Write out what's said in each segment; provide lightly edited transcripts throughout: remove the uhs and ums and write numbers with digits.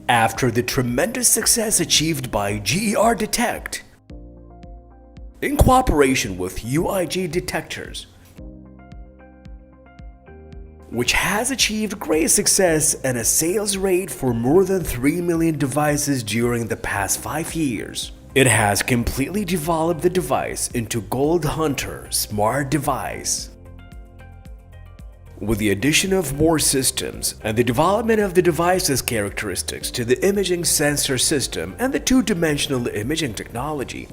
After the tremendous success achieved by Ger Detect, in cooperation with UIG Detectors, which has achieved great success and a sales rate for more than 3 million devices during the past 5 years. It has completely developed the device into Gold Hunter smart device. With the addition of more systems and the development of the device's characteristics to the imaging sensor system and the two-dimensional imaging technology,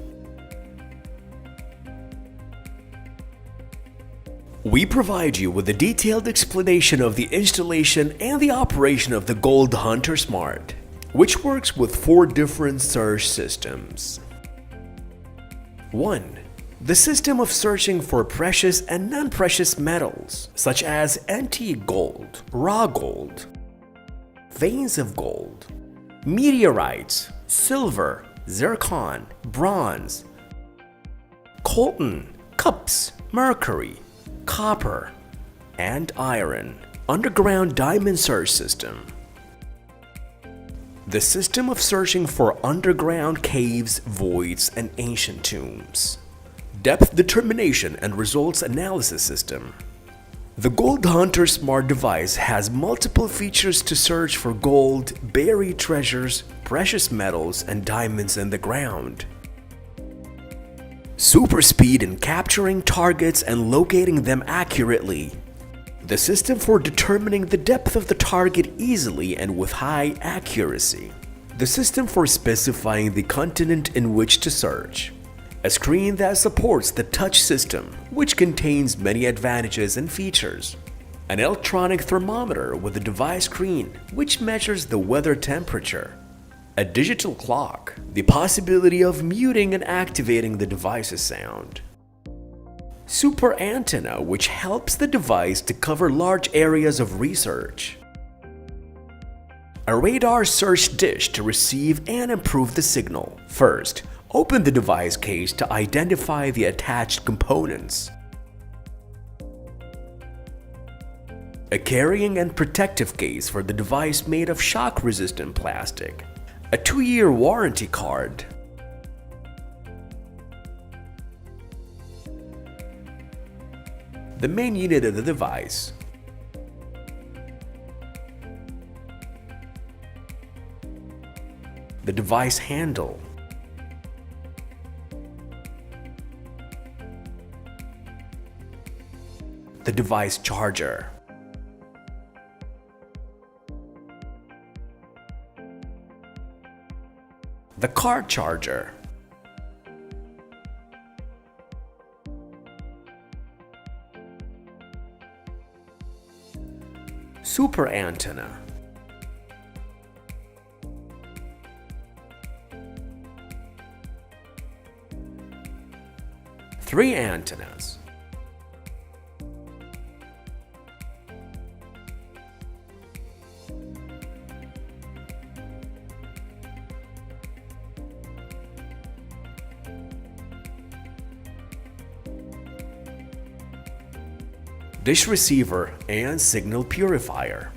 we provide you with a detailed explanation of the installation and the operation of the Gold Hunter Smart, which works with 4 different search systems. 1. The system of searching for precious and non-precious metals, such as antique gold, raw gold, veins of gold, meteorites, silver, zircon, bronze, coltan, cups, mercury, copper, and iron. Underground diamond search system. The system of searching for underground caves, voids, and ancient tombs. Depth determination and results analysis system. The Gold Hunter smart device has multiple features to search for gold, buried treasures, precious metals, and diamonds in the ground. Super speed in capturing targets and locating them accurately. The system for determining the depth of the target easily and with high accuracy. The system for specifying the continent in which to search. A screen that supports the touch system, which contains many advantages and features. An electronic thermometer with a device screen, which measures the weather temperature. A digital clock, the possibility of muting and activating the device's sound. Super antenna, which helps the device to cover large areas of research. A radar search dish to receive and improve the signal. First, open the device case to identify the attached components. A carrying and protective case for the device made of shock-resistant plastic. A 2-year warranty card. The main unit of the device. The device handle. The device charger. The card charger. Super antenna. Three antennas. Dish receiver and signal purifier.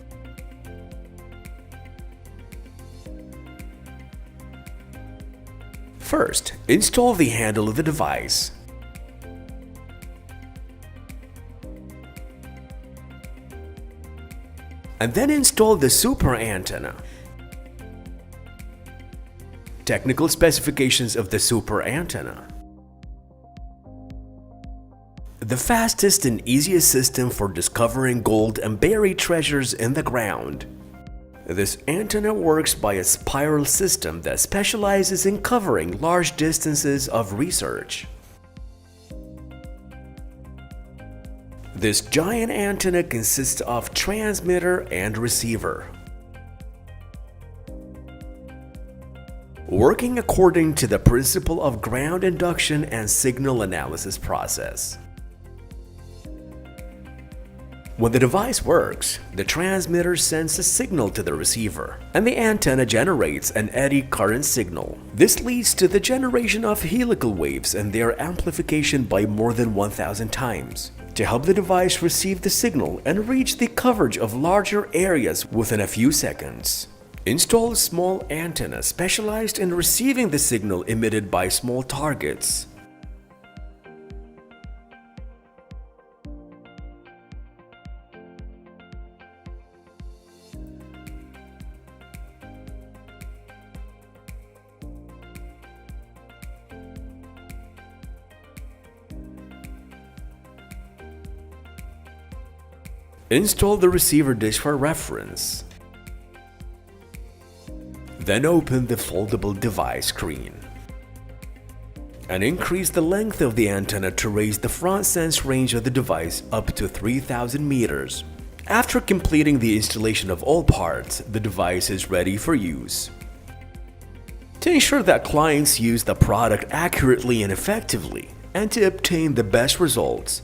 First, install the handle of the device. And then install the super antenna. Technical specifications of the super antenna. The fastest and easiest system for discovering gold and buried treasures in the ground. This antenna works by a spiral system that specializes in covering large distances of research. This giant antenna consists of transmitter and receiver, working according to the principle of ground induction and signal analysis process. When the device works, the transmitter sends a signal to the receiver, and the antenna generates an eddy current signal. This leads to the generation of helical waves and their amplification by more than 1,000 times, to help the device receive the signal and reach the coverage of larger areas within a few seconds. Install a small antenna specialized in receiving the signal emitted by small targets. Install the receiver dish for reference. Then open the foldable device screen and increase the length of the antenna to raise the front sense range of the device up to 3,000 meters. After completing the installation of all parts, the device is ready for use. To ensure that clients use the product accurately and effectively, and to obtain the best results,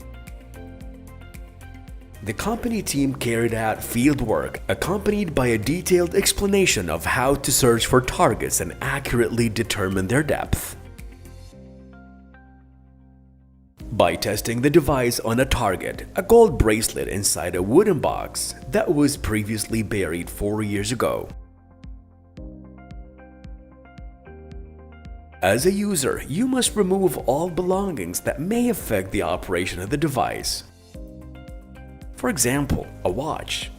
the company team carried out field work accompanied by a detailed explanation of how to search for targets and accurately determine their depth. By testing the device on a target, a gold bracelet inside a wooden box that was previously buried 4 years ago. As a user, you must remove all belongings that may affect the operation of the device. For example, a watch,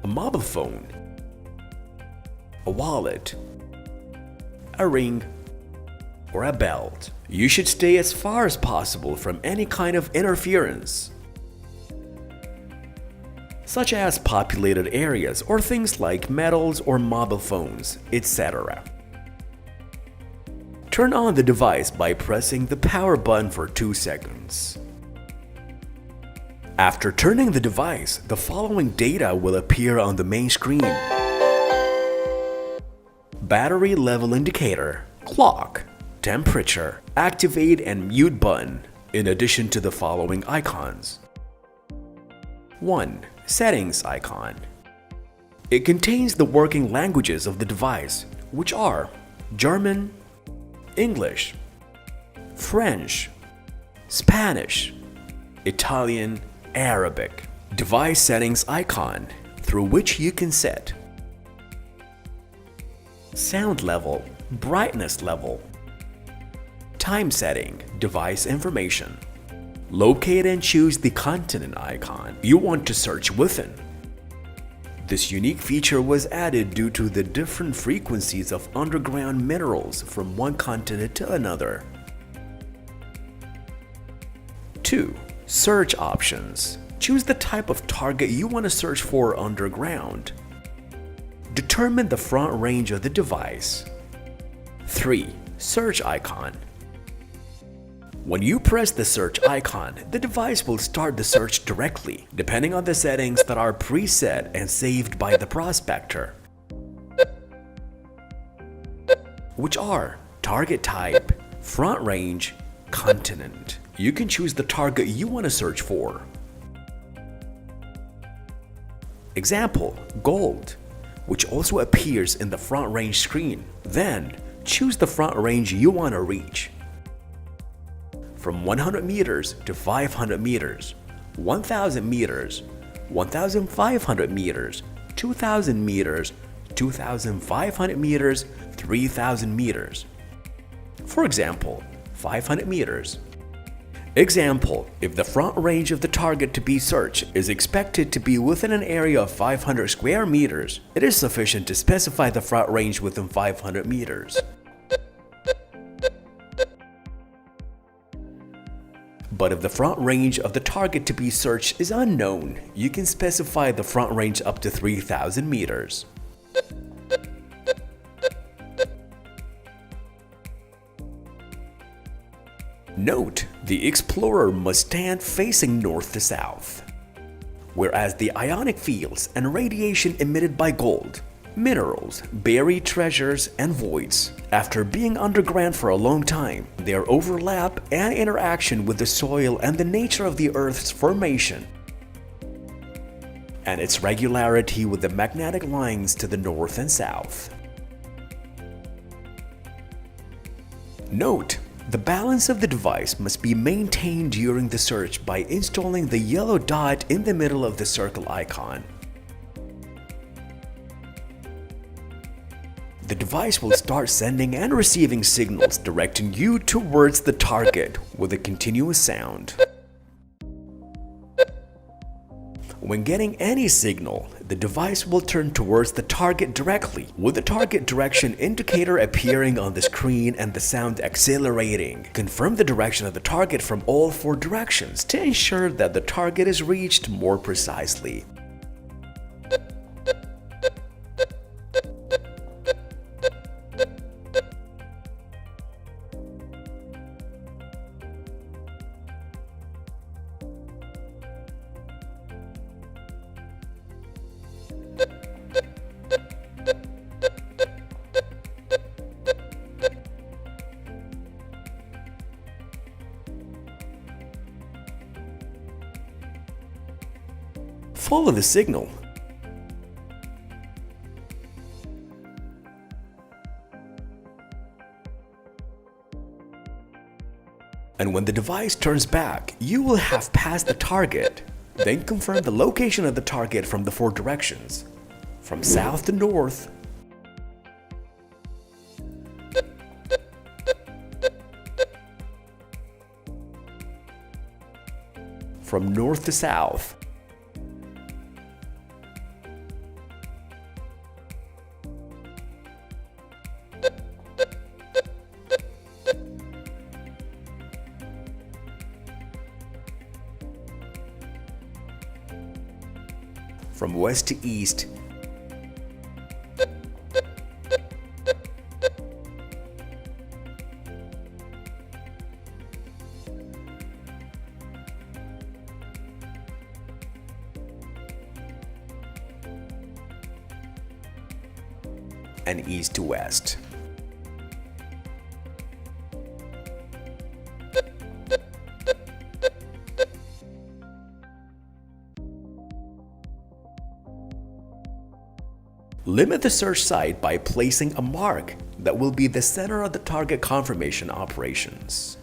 a mobile phone, a wallet, a ring, or a belt. You should stay as far as possible from any kind of interference, such as populated areas or things like metals or mobile phones, etc. Turn on the device by pressing the power button for 2 seconds. After turning the device, the following data will appear on the main screen: battery level indicator, clock, temperature, activate and mute button, in addition to the following icons. 1. Settings icon. It contains the working languages of the device, which are German, English, French, Spanish, Italian, Arabic. Device settings icon, through which you can set sound level, brightness level, time setting, device information. Locate and choose the continent icon you want to search within. This unique feature was added due to the different frequencies of underground minerals from one continent to another. 2. Search options. Choose the type of target you want to search for underground. Determine the front range of the device. 3. Search icon. When you press the search icon, the device will start the search directly, depending on the settings that are preset and saved by the prospector, which are target type, front range, continent. You can choose the target you want to search for. Example, gold, which also appears in the front range screen. Then, choose the front range you want to reach. From 100 meters to 500 meters, 1,000 meters, 1,500 meters, 2,000 meters, 2,500 meters, 3,000 meters. For example, 500 meters. Example, if the front range of the target to be searched is expected to be within an area of 500 square meters, it is sufficient to specify the front range within 500 meters. But if the front range of the target to be searched is unknown, you can specify the front range up to 3,000 meters. Note, the explorer must stand facing north to south, whereas the ionic fields and radiation emitted by gold, minerals, buried treasures, and voids, after being underground for a long time, their overlap and interaction with the soil and the nature of the Earth's formation, and its regularity with the magnetic lines to the north and south. Note, the balance of the device must be maintained during the search by installing the yellow dot in the middle of the circle icon. The device will start sending and receiving signals directing you towards the target with a continuous sound. When getting any signal, the device will turn towards the target directly, with the target direction indicator appearing on the screen and the sound accelerating. Confirm the direction of the target from all 4 directions to ensure that the target is reached more precisely. Follow the signal. And when the device turns back, you will have passed the target. Then confirm the location of the target from the 4 directions, from south to north, from north to south, from west to east, and east to west. Limit the search site by placing a mark that will be the center of the target confirmation operations.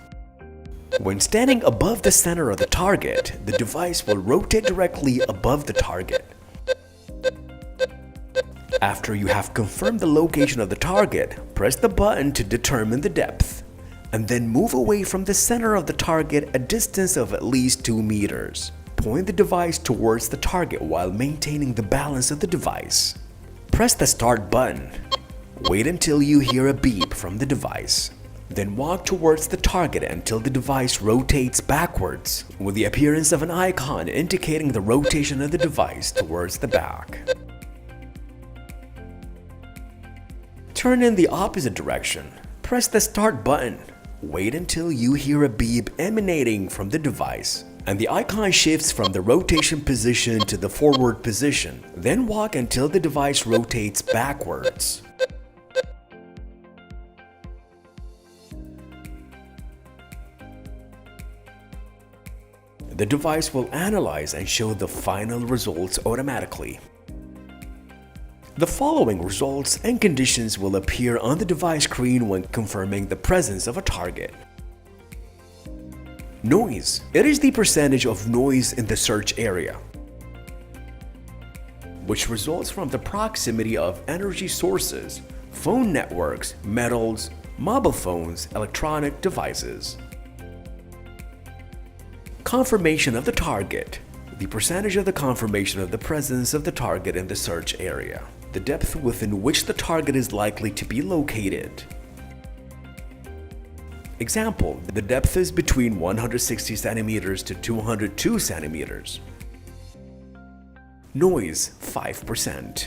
When standing above the center of the target, the device will rotate directly above the target. After you have confirmed the location of the target, press the button to determine the depth, and then move away from the center of the target a distance of at least 2 meters. Point the device towards the target while maintaining the balance of the device. Press the start button. Wait until you hear a beep from the device. Then walk towards the target until the device rotates backwards, with the appearance of an icon indicating the rotation of the device towards the back. Turn in the opposite direction. Press the start button. Wait until you hear a beep emanating from the device, and the icon shifts from the rotation position to the forward position. Then walk until the device rotates backwards. The device will analyze and show the final results automatically. The following results and conditions will appear on the device screen when confirming the presence of a target. Noise. It is the percentage of noise in the search area, which results from the proximity of energy sources, phone networks, metals, mobile phones, electronic devices. Confirmation of the target. The percentage of the confirmation of the presence of the target in the search area. The depth within which the target is likely to be located. Example, the depth is between 160 centimeters to 202 centimeters. Noise, 5%.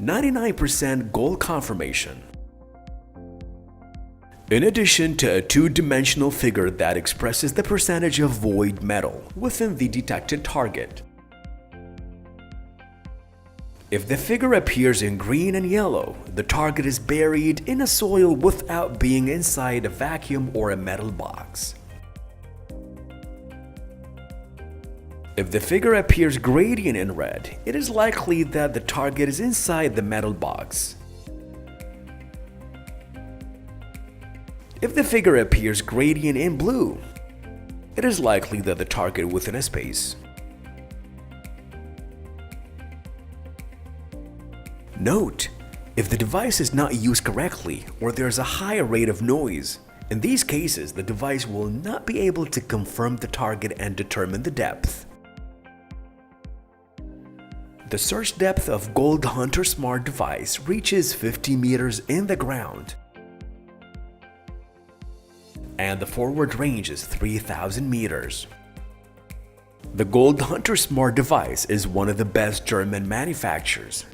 99% goal confirmation. In addition to a 2-dimensional figure that expresses the percentage of void metal within the detected target. If the figure appears in green and yellow, the target is buried in a soil without being inside a vacuum or a metal box. If the figure appears gradient in red, it is likely that the target is inside the metal box. If the figure appears gradient in blue, it is likely that the target within a space. Note, if the device is not used correctly or there's a high rate of noise, in these cases the device will not be able to confirm the target and determine the depth. The search depth of Gold Hunter Smart device reaches 50 meters in the ground, and the forward range is 3,000 meters. The Gold Hunter Smart device is one of the best German manufacturers.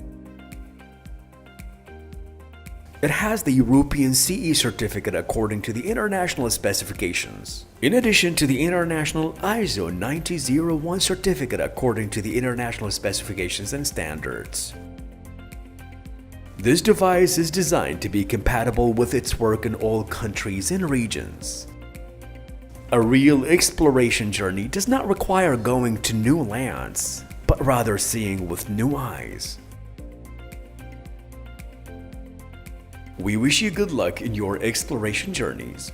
It has the European CE certificate according to the international specifications, in addition to the international ISO 9001 certificate according to the international specifications and standards. This device is designed to be compatible with its work in all countries and regions. A real exploration journey does not require going to new lands, but rather seeing with new eyes. We wish you good luck in your exploration journeys.